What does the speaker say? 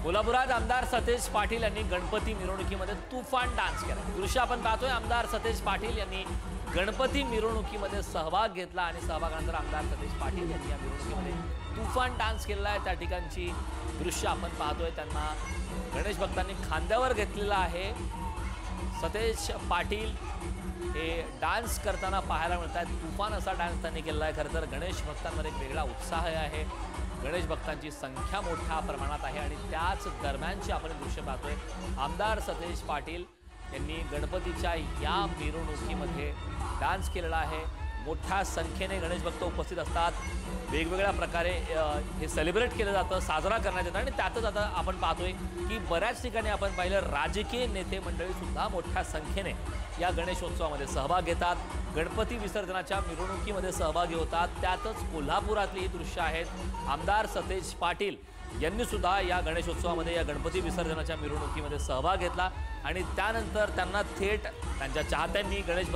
कोल्हापुरात आमदार सतेज पाटील यांनी गणपती मिरवणुकीमध्ये तुफान डान्स केला। दृश्य आपण पाहतोय, आमदार सतेज पाटील यांनी गणपती मिरवणुकीमध्ये सहभाग घेतला आणि सहभागानंतर आमदार सतेज पाटील यांनी या मिरवणुकीमध्ये तुफान डान्स केलेला आहे। त्या ठिकाणची दृश्य आपण पाहतोय, त्यांना गणेश भक्तांनी खांद्यावर घेतलेला आहे। सतेज पाटील हे डान्स करताना पाहायला मिळतात। तुफान असा डान्स त्यांनी केलेला आहे। खरं तर गणेश भक्तांमध्ये एक वेगळा उत्साह आहे। गणेश भक्तांची संख्या मोठ्या प्रमाणात आहे आणि त्याच दरम्यानची आपण दृश्य पाहतोय। आमदार सतेज पाटील यांनी गणपतीच्या या मिरवणुकीमध्ये डान्स केलेला आहे। मोठ्या संख्येने गणेश भक्त उपस्थित असतात। वेगवेगळ्या प्रकारे हे सेलिब्रेट केलं जातं, साजरा करण्यात येतं आणि त्यातच आता आपण पाहतोय की बऱ्याच ठिकाणी आपण पाहिलं राजकीय नेते मंडळी सुद्धा मोठ्या संख्येने या गणेशोत्सवामध्ये सहभाग घेतात, गणपती विसर्जनाच्या मिरवणुकीमध्ये सहभागी होतात। त्यातच कोल्हापुरातली ही दृश्य आहेत। आमदार सतेज पाटील यांनी सुद्धा या गणेशोत्सवामध्ये या गणपती विसर्जनाच्या मिरवणुकीमध्ये सहभाग घेतला आणि त्यानंतर त्यांना थेट त्यांच्या चाहत्यांनी गणेश